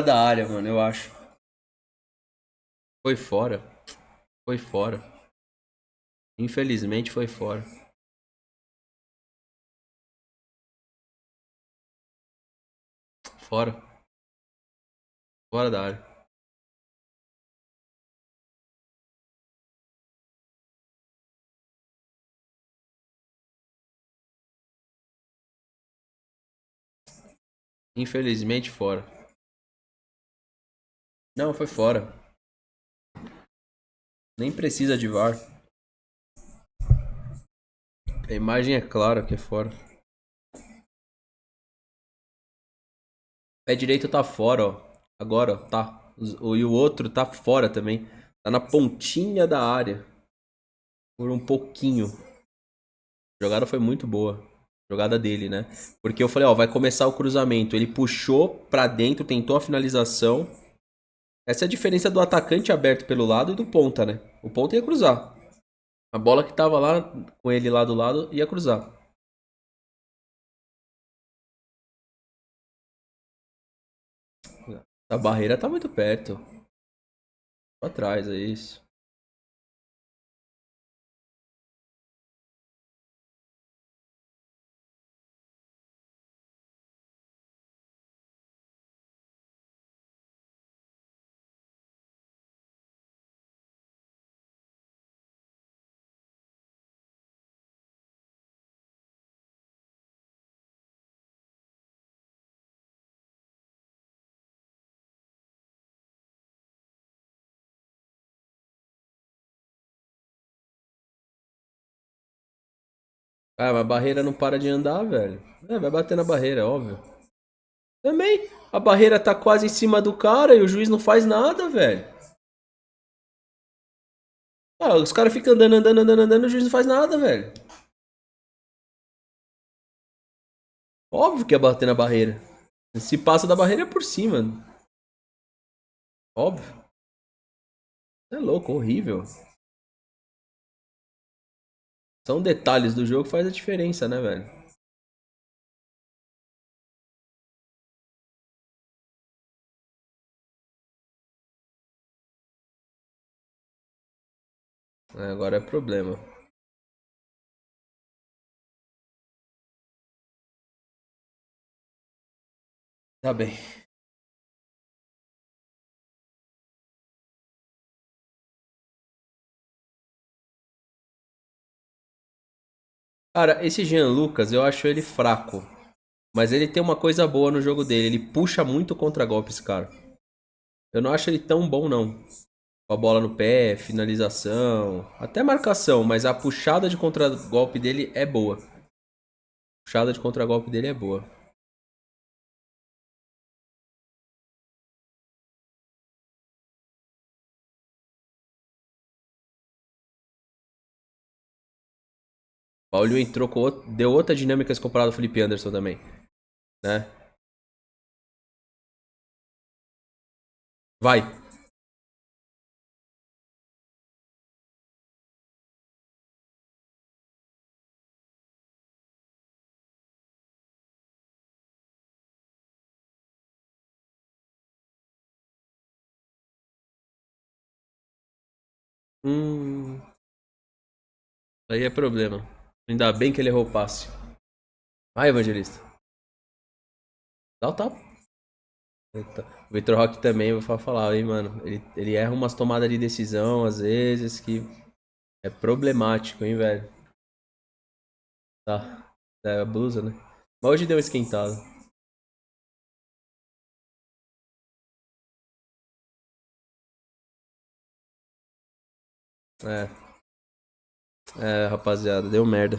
Da área, mano, eu acho. Foi fora. Foi fora. Infelizmente foi fora. Fora. Fora da área. Infelizmente fora. Não, foi fora. Nem precisa de VAR. A imagem é clara que é fora. Pé direito tá fora, ó. Agora, ó, tá. E o outro tá fora também. Tá na pontinha da área. Por um pouquinho. A jogada foi muito boa. A jogada dele, né? Porque eu falei, ó, vai começar o cruzamento. Ele puxou pra dentro, tentou a finalização. Essa é a diferença do atacante aberto pelo lado e do ponta, né? O ponta ia cruzar. A bola que tava lá com ele lá do lado ia cruzar. A barreira tá muito perto. Pra trás, é isso. Ah, mas a barreira não para de andar, velho. É, vai bater na barreira, é óbvio. Também, a barreira tá quase em cima do cara e o juiz não faz nada, velho. Ah, os caras ficam andando, andando, andando, andando e o juiz não faz nada, velho. Óbvio que ia bater na barreira. Se passa da barreira é por cima. Óbvio. É louco, horrível. São detalhes do jogo que faz a diferença, né, velho? É, agora é problema. Tá bem. Cara, esse Jean Lucas, eu acho ele fraco. Mas ele tem uma coisa boa no jogo dele. Ele puxa muito contra-golpe, esse cara. Eu não acho ele tão bom, não. Com a bola no pé, finalização, até marcação, mas a puxada de contra-golpe dele é boa. A puxada de contra-golpe dele é boa. O Paulinho entrou com deu outra dinâmica se comparado ao Felipe Anderson também, né? Vai. Hum, aí é problema. Ainda bem que ele errou o passe. Vai, Evangelista. Dá o tapa. Eita. O Vitor Roque também, vou falar, hein, mano. Ele erra umas tomadas de decisão, às vezes, que é problemático, hein, velho. Tá. É a blusa, né? Mas hoje deu uma esquentada. É, rapaziada, deu merda.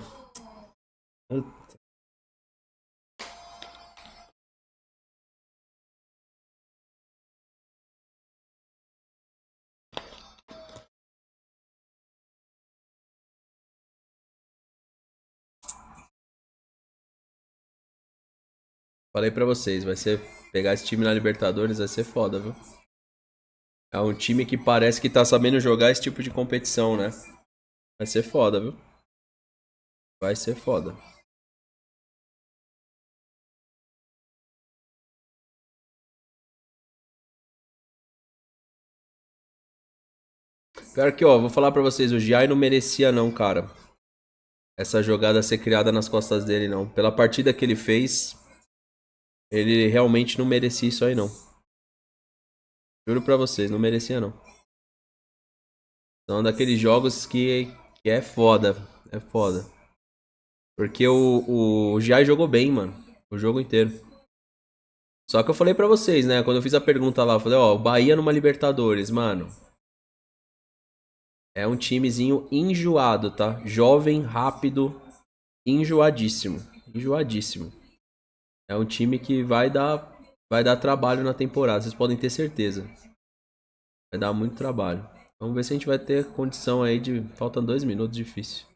Falei pra vocês, vai ser. Pegar esse time na Libertadores vai ser foda, viu? É um time que parece que tá sabendo jogar esse tipo de competição, né? Vai ser foda, viu? Vai ser foda. Pior que, ó, vou falar pra vocês, o Giai não merecia não, cara. Essa jogada ser criada nas costas dele, não. Pela partida que ele fez, ele realmente não merecia isso aí, não. Juro pra vocês, não merecia, não. São daqueles jogos que é foda. É foda. Porque o Giai jogou bem, mano. O jogo inteiro. Só que eu falei pra vocês, né? Quando eu fiz a pergunta lá, eu falei, ó, o Bahia numa Libertadores, mano. É um timezinho enjoado, tá? Jovem, rápido, enjoadíssimo. Enjoadíssimo. É um time que vai dar trabalho na temporada, vocês podem ter certeza. Vai dar muito trabalho. Vamos ver se a gente vai ter condição aí de. Faltam 2 minutos, difícil.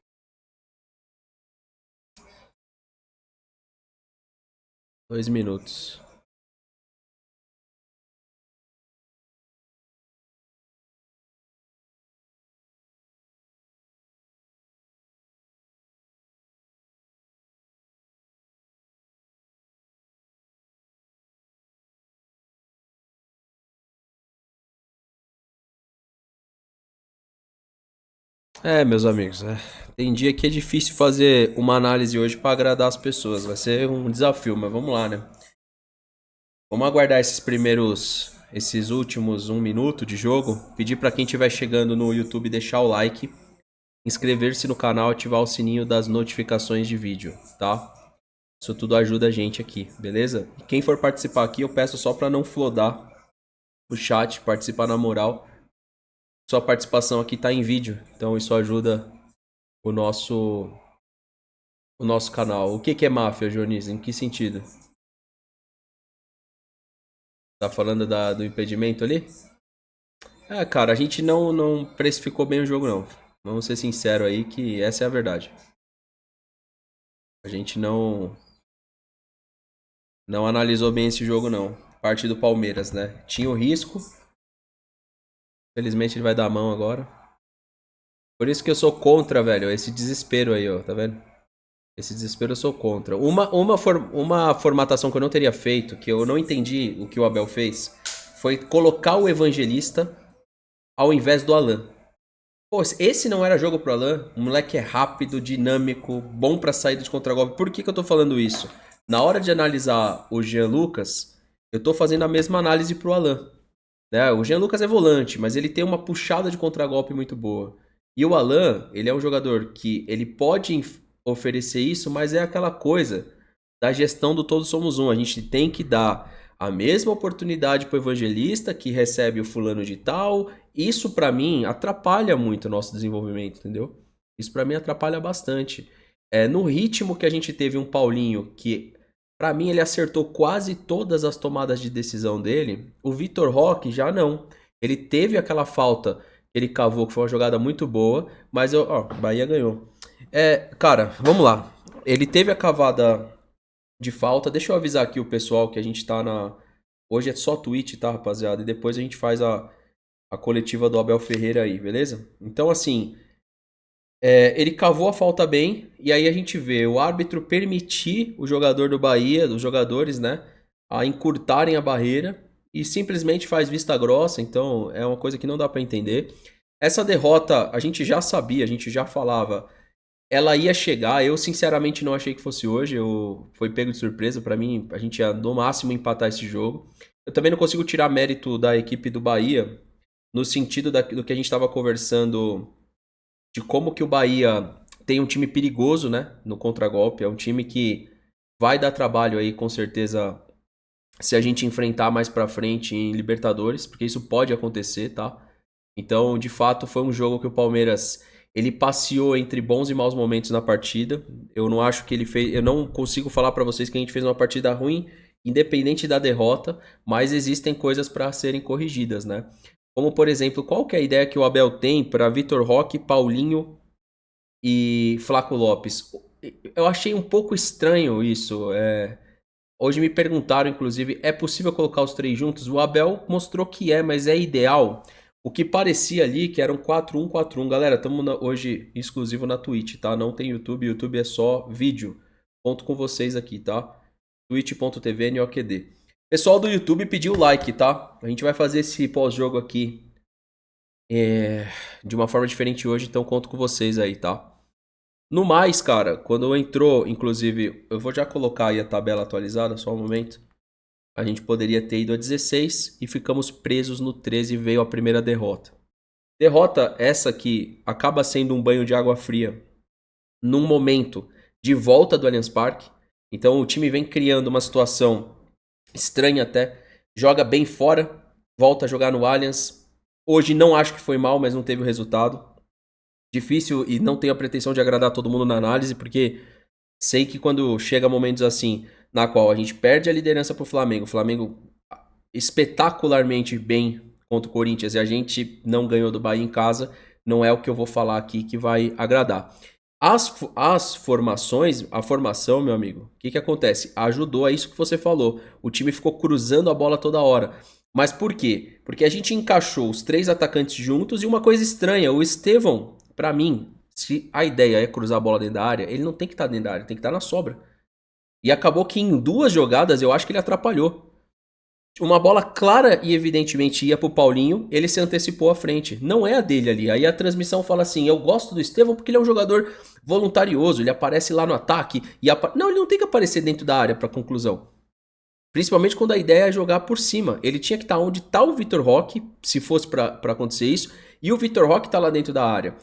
2 minutos. É, meus amigos, tem dia que é difícil fazer uma análise hoje pra agradar as pessoas. Vai ser um desafio, mas vamos lá, né? Vamos aguardar esses últimos 1 minuto de jogo. Pedir pra quem estiver chegando no YouTube deixar o like, inscrever-se no canal, ativar o sininho das notificações de vídeo, tá? Isso tudo ajuda a gente aqui, beleza? E quem for participar aqui, eu peço só pra não flodar o chat, participar na moral. Sua participação aqui tá em vídeo, então isso ajuda o nosso canal. O que é máfia, Jonis? Em que sentido? Tá falando do impedimento ali? É, cara, a gente não precificou bem o jogo, não. Vamos ser sinceros aí que essa é a verdade. A gente não analisou bem esse jogo, não. Parte do Palmeiras, né? Tinha o risco. Felizmente ele vai dar a mão agora. Por isso que eu sou contra, velho, esse desespero aí, ó, tá vendo? Esse desespero eu sou contra. Uma formatação que eu não teria feito, que eu não entendi o que o Abel fez, foi colocar o Evangelista ao invés do Alan. Pô, esse não era jogo pro Alan? O moleque é rápido, dinâmico, bom pra saída de contragolpe. Por que eu tô falando isso? Na hora de analisar o Jean Lucas, eu tô fazendo a mesma análise pro Alan. Né? O Jean Lucas é volante, mas ele tem uma puxada de contragolpe muito boa. E o Alan, ele é um jogador que ele pode oferecer isso, mas é aquela coisa da gestão do todos somos um. A gente tem que dar a mesma oportunidade pro evangelista que recebe o fulano de tal. Isso pra mim atrapalha muito o nosso desenvolvimento, entendeu? Isso pra mim atrapalha bastante. No ritmo que a gente teve um Paulinho que pra mim ele acertou quase todas as tomadas de decisão dele, o Vitor Roque já não. Ele teve aquela falta que ele cavou, que foi uma jogada muito boa, mas Bahia ganhou. Cara, vamos lá. Ele teve a cavada de falta. Deixa eu avisar aqui o pessoal que a gente tá na. Hoje é só Twitch, tá, rapaziada? E depois a gente faz a coletiva do Abel Ferreira aí, beleza? Então, assim, ele cavou a falta bem, e aí a gente vê o árbitro permitir o jogador do Bahia, os jogadores, né, a encurtarem a barreira e simplesmente faz vista grossa, então é uma coisa que não dá pra entender. Essa derrota a gente já sabia, a gente já falava, ela ia chegar, eu sinceramente não achei que fosse hoje, foi pego de surpresa, pra mim a gente ia no máximo empatar esse jogo. Eu também não consigo tirar mérito da equipe do Bahia, no sentido do que a gente estava conversando de como que o Bahia tem um time perigoso, né, no contragolpe. É um time que vai dar trabalho aí, com certeza, se a gente enfrentar mais pra frente em Libertadores, porque isso pode acontecer, tá? Então, de fato, foi um jogo que o Palmeiras ele passeou entre bons e maus momentos na partida. Eu não acho que ele fez, eu não consigo falar pra vocês que a gente fez uma partida ruim, independente da derrota, mas existem coisas pra serem corrigidas, né? Como, por exemplo, qual que é a ideia que o Abel tem para Vitor Roque, Paulinho e Flaco Lopes? Eu achei um pouco estranho isso. Hoje me perguntaram, inclusive, é possível colocar os três juntos? O Abel mostrou que mas é ideal. O que parecia ali que era um 4-1-4-1. Galera, estamos hoje exclusivo na Twitch, tá? Não tem YouTube, YouTube é só vídeo. Conto com vocês aqui, tá? twitch.tv NOQD. Pessoal do YouTube pediu like, tá? A gente vai fazer esse pós-jogo aqui de uma forma diferente hoje, então conto com vocês aí, tá? No mais, cara, quando entrou, inclusive, eu vou já colocar aí a tabela atualizada, só um momento. A gente poderia ter ido a 16 e ficamos presos no 13 e veio a primeira derrota. Derrota essa que acaba sendo um banho de água fria num momento de volta do Allianz Parque. Então o time vem criando uma situação estranha até, joga bem fora, volta a jogar no Allianz. Hoje não acho que foi mal, mas não teve o resultado. Difícil e não tenho a pretensão de agradar todo mundo na análise, porque sei que quando chega momentos assim, na qual a gente perde a liderança pro Flamengo, o Flamengo espetacularmente bem contra o Corinthians e a gente não ganhou do Bahia em casa, não é o que eu vou falar aqui que vai agradar. As formações, a formação, meu amigo, o que acontece? Ajudou a isso que você falou. O time ficou cruzando a bola toda hora. Mas por quê? Porque a gente encaixou os 3 atacantes juntos e uma coisa estranha, o Estevão, pra mim, se a ideia é cruzar a bola dentro da área, ele não tem que estar dentro da área, tem que estar na sobra. E acabou que em 2 jogadas eu acho que ele atrapalhou. Uma bola clara e evidentemente ia pro Paulinho, ele se antecipou à frente. Não é a dele ali. Aí a transmissão fala assim: eu gosto do Estevão porque ele é um jogador voluntarioso, ele aparece lá no ataque. Não, ele não tem que aparecer dentro da área pra conclusão. Principalmente quando a ideia é jogar por cima. Ele tinha que estar onde tá o Vitor Roque, se fosse pra acontecer isso, e o Vitor Roque tá lá dentro da área.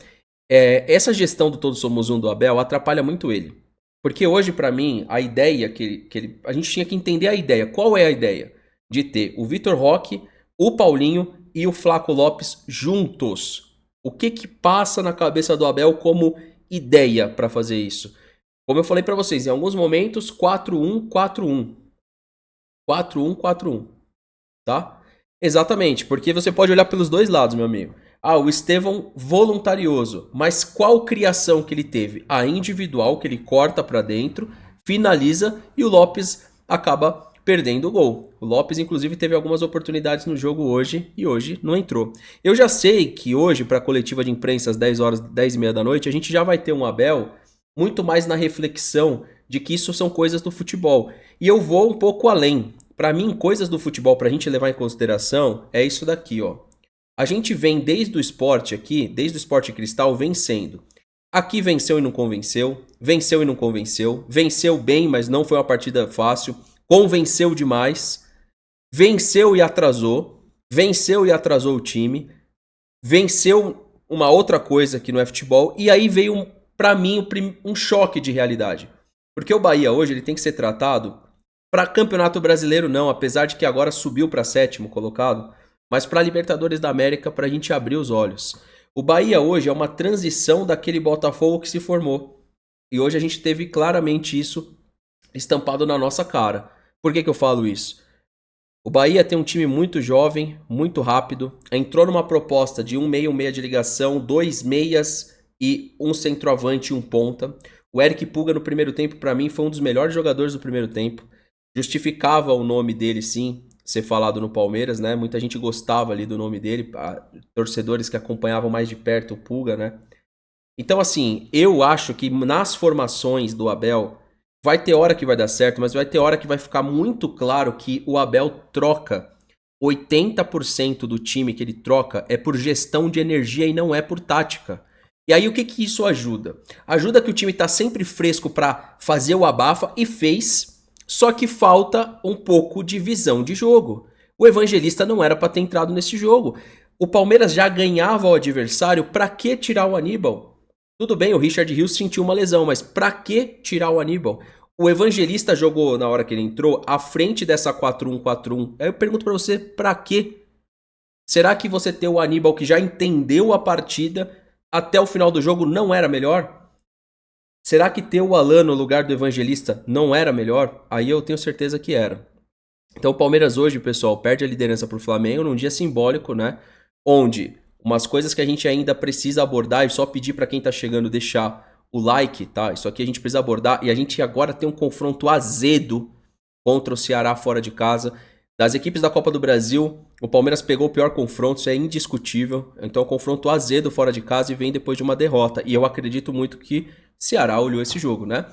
Essa gestão do Todos Somos Um do Abel atrapalha muito ele. Porque hoje, pra mim, a ideia a gente tinha que entender a ideia. Qual é a ideia? De ter o Vitor Roque, o Paulinho e o Flaco Lopes juntos. O que passa na cabeça do Abel como ideia para fazer isso? Como eu falei para vocês, em alguns momentos 4-1-4-1. 4-1-4-1, tá? Exatamente, porque você pode olhar pelos dois lados, meu amigo. Ah, o Estevão voluntarioso, mas qual criação que ele teve? A individual, que ele corta para dentro, finaliza e o Lopes acaba perdendo o gol. O Lopes, inclusive, teve algumas oportunidades no jogo hoje e hoje não entrou. Eu já sei que hoje, para a coletiva de imprensa às 10 horas, 10 e meia da noite, a gente já vai ter um Abel muito mais na reflexão de que isso são coisas do futebol. E eu vou um pouco além. Para mim, coisas do futebol para a gente levar em consideração é isso daqui, ó. A gente vem desde o esporte aqui, desde o esporte cristal, vencendo. Aqui venceu e não convenceu, venceu e não convenceu, venceu bem, mas não foi uma partida fácil, convenceu demais, venceu e atrasou o time, venceu uma outra coisa que não é futebol, e aí veio, pra mim, um choque de realidade. Porque o Bahia hoje ele tem que ser tratado para Campeonato Brasileiro não, apesar de que agora subiu para 7º colocado, mas para Libertadores da América para a gente abrir os olhos. O Bahia hoje é uma transição daquele Botafogo que se formou. E hoje a gente teve claramente isso estampado na nossa cara. Por que eu falo isso? O Bahia tem um time muito jovem, muito rápido. Entrou numa proposta de um meia de ligação, 2 meias e um centroavante e um ponta. O Eric Puga no primeiro tempo, para mim, foi um dos melhores jogadores do primeiro tempo. Justificava o nome dele, sim, ser falado no Palmeiras, né? Muita gente gostava ali do nome dele, torcedores que acompanhavam mais de perto o Puga, né? Então, assim, eu acho que nas formações do Abel, vai ter hora que vai dar certo, mas vai ter hora que vai ficar muito claro que o Abel troca 80% do time que ele troca é por gestão de energia e não é por tática. E aí o que isso ajuda? Ajuda que o time tá sempre fresco para fazer o abafa e fez, só que falta um pouco de visão de jogo. O Evangelista não era para ter entrado nesse jogo. O Palmeiras já ganhava o adversário, para que tirar o Aníbal? Tudo bem, o Richard Rios sentiu uma lesão, mas pra que tirar o Aníbal? O Evangelista jogou, na hora que ele entrou, à frente dessa 4-1-4-1. Aí eu pergunto pra você, pra quê? Será que você ter o Aníbal que já entendeu a partida até o final do jogo não era melhor? Será que ter o Alan no lugar do Evangelista não era melhor? Aí eu tenho certeza que era. Então o Palmeiras hoje, pessoal, perde a liderança pro Flamengo num dia simbólico, né? Onde umas coisas que a gente ainda precisa abordar, e só pedir para quem tá chegando deixar o like, tá? Isso aqui a gente precisa abordar, e a gente agora tem um confronto azedo contra o Ceará fora de casa. Das equipes da Copa do Brasil, o Palmeiras pegou o pior confronto, isso é indiscutível. Então, confronto azedo fora de casa e vem depois de uma derrota. E eu acredito muito que Ceará olhou esse jogo, né?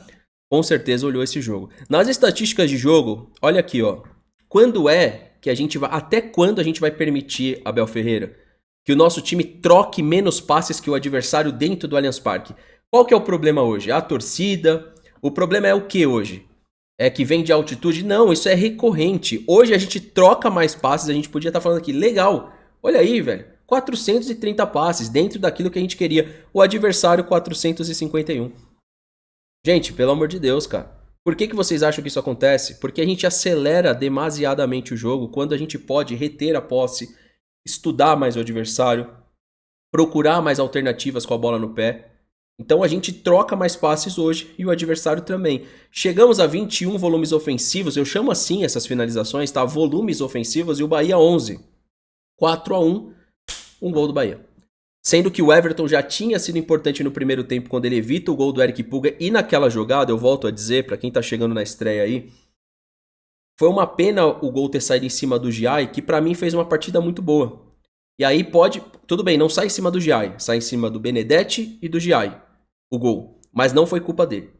Com certeza olhou esse jogo. Nas estatísticas de jogo, olha aqui, ó. Quando é que a gente vai... Até quando a gente vai permitir, Abel Ferreira, que o nosso time troque menos passes que o adversário dentro do Allianz Parque. Qual que é o problema hoje? A torcida. O problema é o que hoje? É que vem de altitude? Não, isso é recorrente. Hoje a gente troca mais passes, a gente podia estar falando aqui, legal. Olha aí, velho, 430 passes dentro daquilo que a gente queria. O adversário 451. Gente, pelo amor de Deus, cara. Por que vocês acham que isso acontece? Porque a gente acelera demasiadamente o jogo quando a gente pode reter a posse, estudar mais o adversário, procurar mais alternativas com a bola no pé. Então a gente troca mais passes hoje e o adversário também. Chegamos a 21 volumes ofensivos, eu chamo assim essas finalizações, tá? Volumes ofensivos, e o Bahia 11. 4-1, um gol do Bahia. Sendo que o Everton já tinha sido importante no primeiro tempo quando ele evita o gol do Eric Pulga. E naquela jogada, eu volto a dizer, pra quem tá chegando na estreia aí, foi uma pena o gol ter saído em cima do Giai, que pra mim fez uma partida muito boa. E aí pode... Tudo bem, não sai em cima do Giai, sai em cima do Benedetti e do Giai, o gol. Mas não foi culpa dele.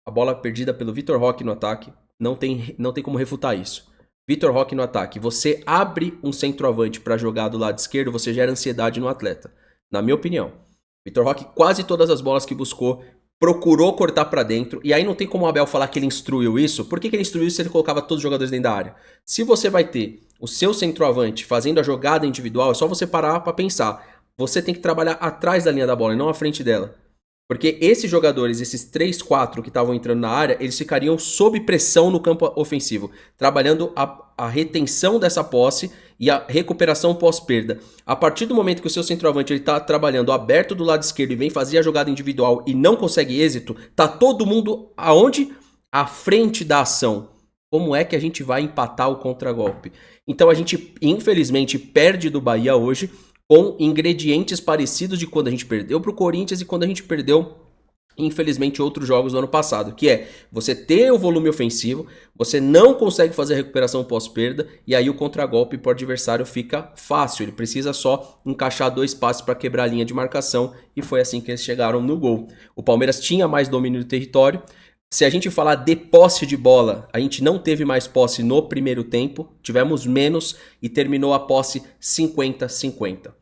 A bola perdida pelo Vitor Roque no ataque, não tem como refutar isso. Vitor Roque no ataque, você abre um centroavante pra jogar do lado esquerdo, você gera ansiedade no atleta. Na minha opinião. Vitor Roque, quase todas as bolas que buscou, procurou cortar pra dentro. E aí não tem como o Abel falar que ele instruiu isso. Por que ele instruiu isso se ele colocava todos os jogadores dentro da área? Se você vai ter o seu centroavante fazendo a jogada individual, é só você parar pra pensar. Você tem que trabalhar atrás da linha da bola e não à frente dela. Porque esses jogadores, esses 3, 4 que estavam entrando na área, eles ficariam sob pressão no campo ofensivo, trabalhando a retenção dessa posse e a recuperação pós-perda. A partir do momento que o seu centroavante está trabalhando aberto do lado esquerdo e vem fazer a jogada individual e não consegue êxito, tá todo mundo aonde? À frente da ação. Como é que a gente vai empatar o contragolpe? Então a gente, infelizmente, perde do Bahia hoje, com ingredientes parecidos de quando a gente perdeu para o Corinthians e quando a gente perdeu, infelizmente, outros jogos do ano passado, que é você ter o volume ofensivo, você não consegue fazer a recuperação pós-perda, e aí o contragolpe para o adversário fica fácil, ele precisa só encaixar 2 passes para quebrar a linha de marcação, e foi assim que eles chegaram no gol. O Palmeiras tinha mais domínio do território. Se a gente falar de posse de bola, a gente não teve mais posse no primeiro tempo, tivemos menos e terminou a posse 50-50.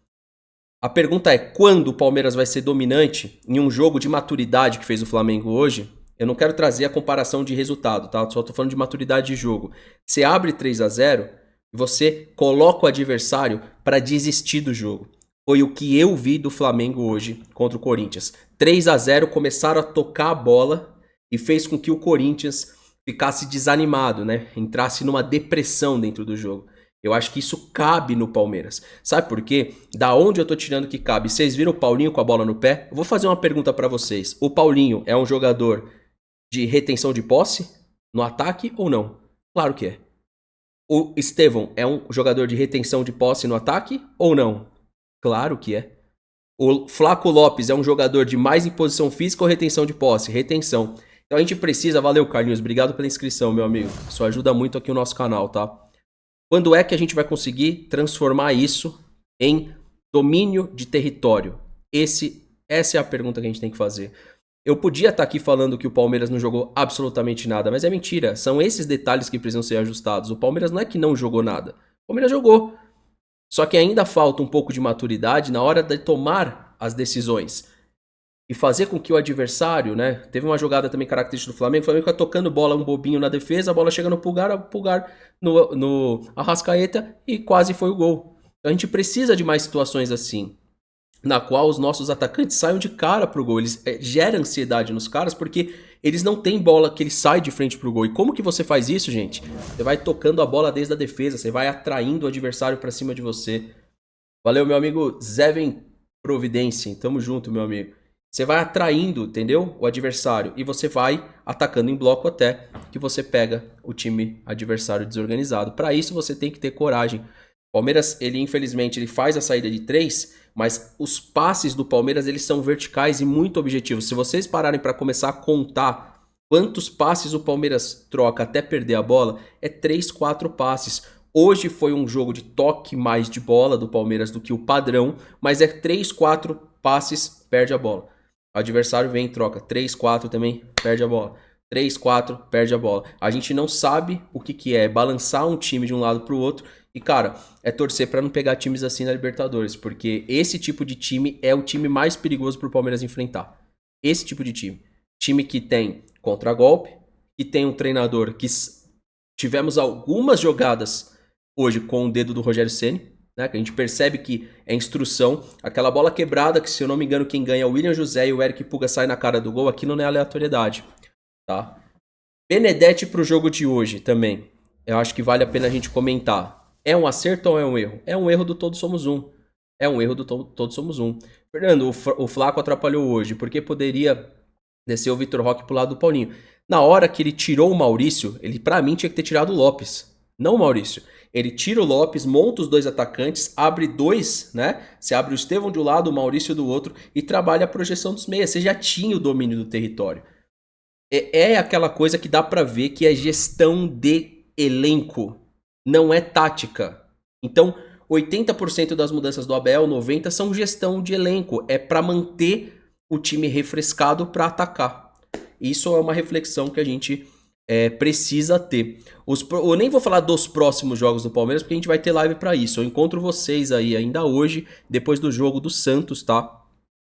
A pergunta é, quando o Palmeiras vai ser dominante em um jogo de maturidade que fez o Flamengo hoje? Eu não quero trazer a comparação de resultado, tá? Só tô falando de maturidade de jogo. Você abre 3-0 e você coloca o adversário para desistir do jogo. Foi o que eu vi do Flamengo hoje contra o Corinthians. 3-0, começaram a tocar a bola e fez com que o Corinthians ficasse desanimado, né? Entrasse numa depressão dentro do jogo. Eu acho que isso cabe no Palmeiras. Sabe por quê? Da onde eu tô tirando que cabe? Vocês viram o Paulinho com a bola no pé? Eu vou fazer uma pergunta pra vocês. O Paulinho é um jogador de retenção de posse no ataque ou não? Claro que é. O Estevão é um jogador de retenção de posse no ataque ou não? Claro que é. O Flaco Lopes é um jogador de mais imposição física ou retenção de posse? Retenção. Então a gente precisa... Valeu, Carlinhos. Obrigado pela inscrição, meu amigo. Isso ajuda muito aqui o nosso canal, tá? Quando é que a gente vai conseguir transformar isso em domínio de território? Essa é a pergunta que a gente tem que fazer. Eu podia estar aqui falando que o Palmeiras não jogou absolutamente nada, mas é mentira. São esses detalhes que precisam ser ajustados. O Palmeiras não é que não jogou nada. O Palmeiras jogou. Só que ainda falta um pouco de maturidade na hora de tomar as decisões. E fazer com que o adversário, né? Teve uma jogada também característica do Flamengo. O Flamengo fica tocando bola, um bobinho na defesa, a bola chega no Pulgar, o Pulgar no Arrascaeta e quase foi o gol. Então a gente precisa de mais situações assim, na qual os nossos atacantes saiam de cara pro gol. Eles geram ansiedade nos caras porque eles não têm bola que ele sai de frente pro gol. E como que você faz isso, gente? Você vai tocando a bola desde a defesa, você vai atraindo o adversário pra cima de você. Valeu, meu amigo Zeven Providência. Tamo junto, meu amigo. Você vai atraindo, entendeu? O adversário. E você vai atacando em bloco até que você pega o time adversário desorganizado. Para isso você tem que ter coragem. O Palmeiras, ele infelizmente, ele faz a saída de 3, mas os passes do Palmeiras, eles são verticais e muito objetivos. Se vocês pararem para começar a contar quantos passes o Palmeiras troca até perder a bola, é 3, 4 passes. Hoje foi um jogo de toque mais de bola do Palmeiras do que o padrão, mas é 3, 4 passes, perde a bola. O adversário vem e troca 3, 4 também, perde a bola. 3, 4, perde a bola. A gente não sabe o que é balançar um time de um lado para o outro E, cara, é torcer pra não pegar times assim na Libertadores, porque esse tipo de time é o time mais perigoso pro Palmeiras enfrentar. Esse tipo de time. Time que tem contragolpe, que tem um treinador que tivemos algumas jogadas hoje com o dedo do Rogério Ceni, né? Que a gente percebe que é instrução. Aquela bola quebrada, que se eu não me engano, quem ganha é o William José e o Eric Puga sai na cara do gol, aquilo não é aleatoriedade, tá? Benedetti pro jogo de hoje também. Eu acho que vale a pena a gente comentar. É um acerto ou é um erro? É um erro do Todos Somos Um. É um erro do Todos Somos Um. Fernando, o Flaco atrapalhou hoje, porque poderia descer o Vitor Roque pro lado do Paulinho. Na hora que ele tirou o Maurício, ele pra mim tinha que ter tirado o Lopes, não o Maurício. Ele tira o Lopes, monta os dois atacantes, abre dois, né? Você abre o Estevão de um lado, o Maurício do outro e trabalha a projeção dos meias. Você já tinha o domínio do território. É aquela coisa que dá pra ver que é gestão de elenco, não é tática. Então, 80% das mudanças do Abel, 90% são gestão de elenco. É pra manter o time refrescado pra atacar. Isso é uma reflexão que a gente precisa ter. Eu nem vou falar dos próximos jogos do Palmeiras, porque a gente vai ter live pra isso. Eu encontro vocês aí ainda hoje, depois do jogo do Santos, tá?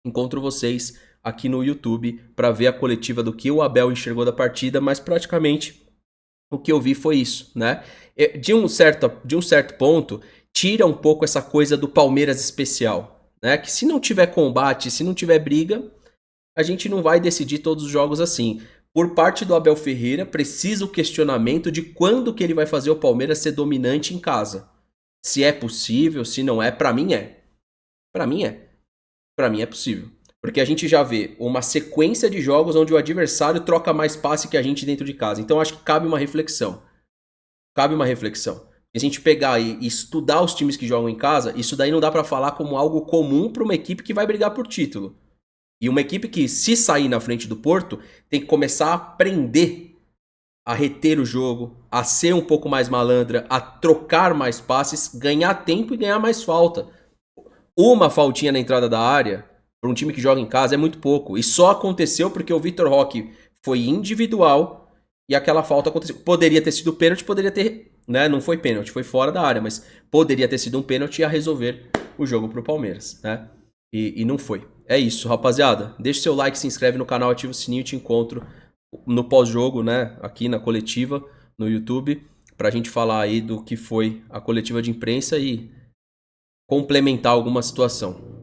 Encontro vocês aqui no YouTube para ver a coletiva do que o Abel enxergou da partida, mas praticamente o que eu vi foi isso, né? De um certo ponto, tira um pouco essa coisa do Palmeiras especial, né? Que se não tiver combate, se não tiver briga, a gente não vai decidir todos os jogos assim. Por parte do Abel Ferreira, precisa o questionamento de quando que ele vai fazer o Palmeiras ser dominante em casa. Se é possível, se não é, para mim é. Para mim é. Para mim é possível. Porque a gente já vê uma sequência de jogos onde o adversário troca mais passe que a gente dentro de casa. Então acho que cabe uma reflexão. Cabe uma reflexão. Se a gente pegar e estudar os times que jogam em casa, isso daí não dá pra falar como algo comum para uma equipe que vai brigar por título. E uma equipe que, se sair na frente do Porto, tem que começar a aprender a reter o jogo, a ser um pouco mais malandra, a trocar mais passes, ganhar tempo e ganhar mais falta. Uma faltinha na entrada da área, para um time que joga em casa, é muito pouco. E só aconteceu porque o Vitor Roque foi individual e aquela falta aconteceu. Poderia ter sido pênalti, poderia ter. Né? Não foi pênalti, foi fora da área, mas poderia ter sido um pênalti a resolver o jogo pro Palmeiras, né? E não foi. É isso, rapaziada. Deixa seu like, se inscreve no canal, ativa o sininho e te encontro no pós-jogo, né? Aqui na coletiva, no YouTube, pra gente falar aí do que foi a coletiva de imprensa e complementar alguma situação.